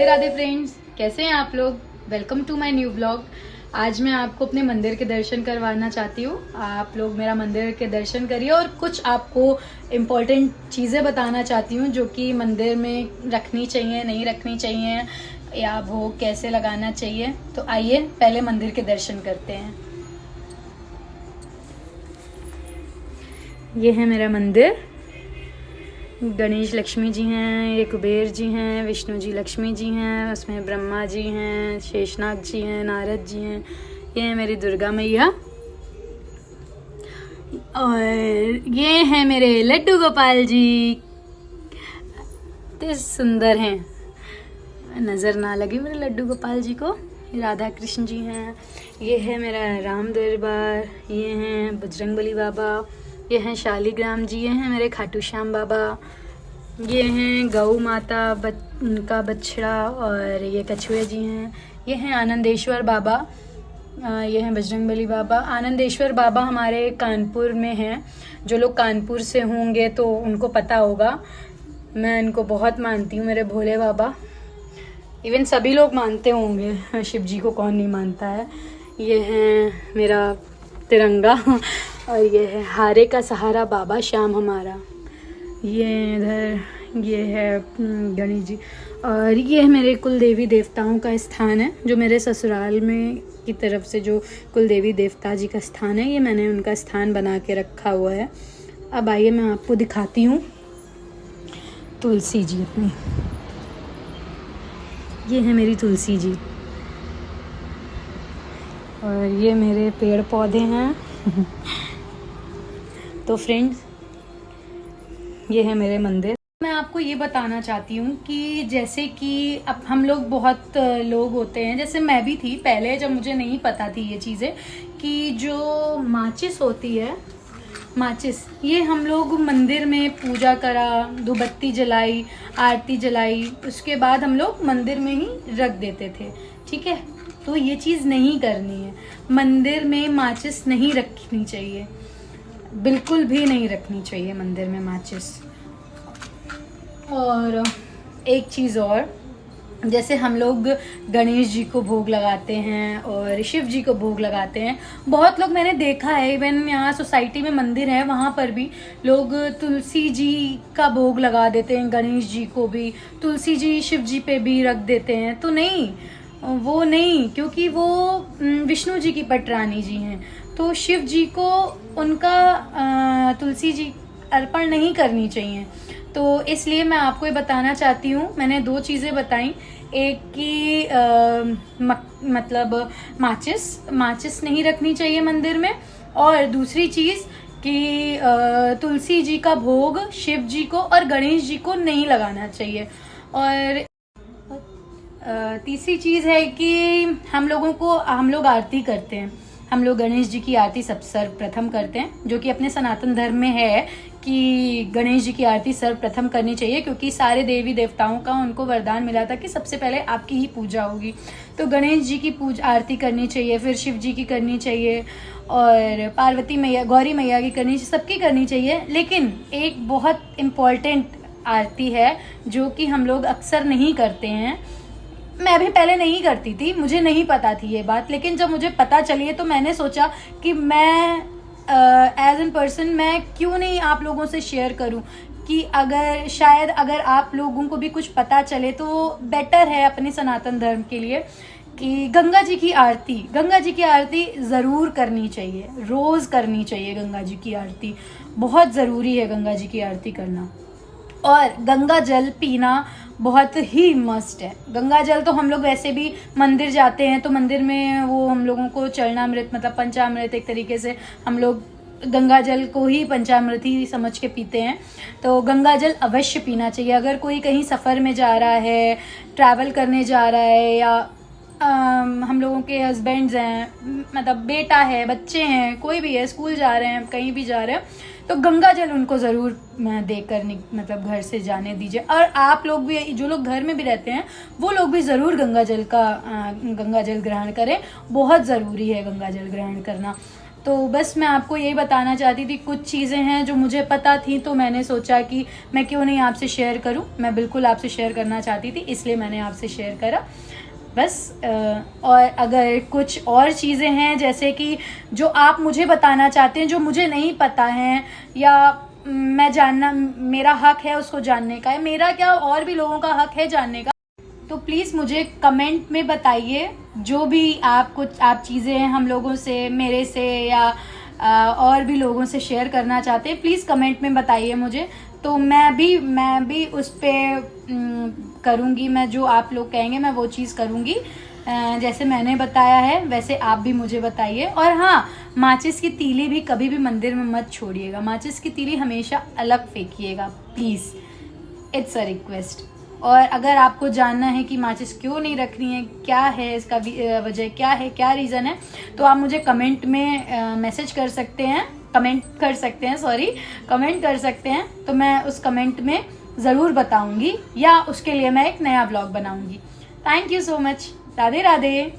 Radhe Radhe friends, कैसे हैं आप लोग। Welcome to my new blog. आज मैं आपको अपने मंदिर के दर्शन करवाना चाहती हूँ। आप लोग मेरा मंदिर के दर्शन करिए और कुछ आपको इम्पोर्टेंट चीज़ें बताना चाहती हूँ जो कि मंदिर में रखनी चाहिए, नहीं रखनी चाहिए, या भोग कैसे लगाना चाहिए। तो आइए पहले मंदिर के दर्शन करते हैं। ये है मेरा मंदिर। गणेश लक्ष्मी जी हैं, ये कुबेर जी हैं, विष्णु जी लक्ष्मी जी हैं, उसमें ब्रह्मा जी हैं, शेषनाग जी हैं, नारद जी हैं, ये है मेरी दुर्गा मैया और ये है मेरे लड्डू गोपाल जी। इतने सुंदर हैं, नज़र ना लगे मेरे लड्डू गोपाल जी को। राधा कृष्ण जी हैं। ये है मेरा राम दरबार। ये हैं बजरंगबली बाबा। ये हैं शालीग्राम जी। ये हैं मेरे खाटू श्याम बाबा। ये हैं गौ माता उनका बछड़ा और ये कछुए जी हैं। ये हैं आनंदेश्वर बाबा। ये हैं बजरंगबली बाबा। आनंदेश्वर बाबा हमारे कानपुर में हैं। जो लोग कानपुर से होंगे तो उनको पता होगा। मैं इनको बहुत मानती हूँ, मेरे भोले बाबा। इवन सभी लोग मानते होंगे, शिव जी को कौन नहीं मानता है। ये है मेरा तिरंगा और ये है हारे का सहारा बाबा श्याम हमारा। ये इधर ये है गणेश जी और ये है मेरे कुल देवी देवताओं का स्थान है। जो मेरे ससुराल में की तरफ से जो कुल देवी देवता जी का स्थान है, ये मैंने उनका स्थान बना के रखा हुआ है। अब आइए मैं आपको दिखाती हूँ तुलसी जी अपनी। ये है मेरी तुलसी जी और ये मेरे पेड़ पौधे हैं। तो फ्रेंड्स, ये है मेरे मंदिर। मैं आपको ये बताना चाहती हूँ कि जैसे कि अब हम लोग बहुत लोग होते हैं, जैसे मैं भी थी पहले, जब मुझे नहीं पता थी ये चीज़ें, कि जो माचिस होती है, माचिस, ये हम लोग मंदिर में पूजा करा, धूपबत्ती जलाई, आरती जलाई, उसके बाद हम लोग मंदिर में ही रख देते थे। ठीक है, तो ये चीज़ नहीं करनी है। मंदिर में माचिस नहीं रखनी चाहिए, बिल्कुल भी नहीं रखनी चाहिए मंदिर में माचिस। और एक चीज़ और, जैसे हम लोग गणेश जी को भोग लगाते हैं और शिव जी को भोग लगाते हैं। बहुत लोग मैंने देखा है, इवन यहाँ सोसाइटी में मंदिर है, वहाँ पर भी लोग तुलसी जी का भोग लगा देते हैं, गणेश जी को भी, तुलसी जी शिव जी पे भी रख देते हैं। तो नहीं, वो नहीं, क्योंकि वो विष्णु जी की पटरानी जी हैं, तो शिव जी को उनका तुलसी जी अर्पण नहीं करनी चाहिए। तो इसलिए मैं आपको ये बताना चाहती हूँ। मैंने दो चीज़ें बताई, एक कि मतलब माचिस नहीं रखनी चाहिए मंदिर में, और दूसरी चीज़ कि तुलसी जी का भोग शिव जी को और गणेश जी को नहीं लगाना चाहिए। और तीसरी चीज़ है कि हम लोग आरती करते हैं, हम लोग गणेश जी की आरती सर्वप्रथम करते हैं, जो कि अपने सनातन धर्म में है कि गणेश जी की आरती सर्वप्रथम करनी चाहिए, क्योंकि सारे देवी देवताओं का उनको वरदान मिला था कि सबसे पहले आपकी ही पूजा होगी। तो गणेश जी की आरती करनी चाहिए, फिर शिव जी की करनी चाहिए, और पार्वती मैया, गौरी मैया की करनी चाहिए, सबकी करनी चाहिए। लेकिन एक बहुत इम्पॉर्टेंट आरती है जो कि हम लोग अक्सर नहीं करते हैं। मैं भी पहले नहीं करती थी, मुझे नहीं पता थी ये बात, लेकिन जब मुझे पता चली है तो मैंने सोचा कि मैं एज एन पर्सन मैं क्यों नहीं आप लोगों से शेयर करूं, कि अगर आप लोगों को भी कुछ पता चले तो बेटर है अपने सनातन धर्म के लिए, कि गंगा जी की आरती ज़रूर करनी चाहिए, रोज़ करनी चाहिए। गंगा जी की आरती बहुत ज़रूरी है, गंगा जी की आरती करना। और गंगा जल पीना बहुत ही मस्ट है। गंगा जल तो हम लोग वैसे भी मंदिर जाते हैं तो मंदिर में वो हम लोगों को चरणामृत, मतलब पंचामृत, एक तरीके से हम लोग गंगा जल को ही पंचामृत ही समझ के पीते हैं। तो गंगा जल अवश्य पीना चाहिए। अगर कोई कहीं सफ़र में जा रहा है, ट्रैवल करने जा रहा है, या हम लोगों के हस्बैंड्स हैं, मतलब बेटा है, बच्चे हैं, कोई भी है, स्कूल जा रहे हैं, कहीं भी जा रहे हैं, तो गंगा जल उनको ज़रूर देकर मतलब घर से जाने दीजिए। और आप लोग भी, जो लोग घर में भी रहते हैं, वो लोग भी ज़रूर गंगा जल ग्रहण करें। बहुत ज़रूरी है गंगा जल ग्रहण करना। तो बस मैं आपको यही बताना चाहती थी, कुछ चीज़ें हैं जो मुझे पता थी तो मैंने सोचा कि मैं क्यों नहीं आपसे शेयर करूं। मैं बिल्कुल आपसे शेयर करना चाहती थी, इसलिए मैंने आपसे शेयर करा बस। और अगर कुछ और चीज़ें हैं जैसे कि जो आप मुझे बताना चाहते हैं जो मुझे नहीं पता है, या मैं जानना, मेरा हक है उसको जानने का, है मेरा क्या और भी लोगों का हक है जानने का, तो प्लीज़ मुझे कमेंट में बताइए। जो भी आप चीज़ें हम लोगों से, मेरे से या और भी लोगों से शेयर करना चाहते हैं, प्लीज़ कमेंट में बताइए मुझे। तो मैं भी उस पर करूँगी, मैं जो आप लोग कहेंगे मैं वो चीज़ करूँगी। जैसे मैंने बताया है वैसे आप भी मुझे बताइए। और हाँ, माचिस की तीली भी कभी भी मंदिर में मत छोड़िएगा, माचिस की तीली हमेशा अलग फेंकिएगा प्लीज़, इट्स अ रिक्वेस्ट। और अगर आपको जानना है कि माचिस क्यों नहीं रखनी है, क्या है इसका वजह, क्या है, क्या रीज़न है, तो आप मुझे कमेंट में मैसेज कर सकते हैं, कमेंट कर सकते हैं। तो मैं उस कमेंट में ज़रूर बताऊंगी, या उसके लिए मैं एक नया ब्लॉग बनाऊंगी। Thank you so much. Radhe Radhe.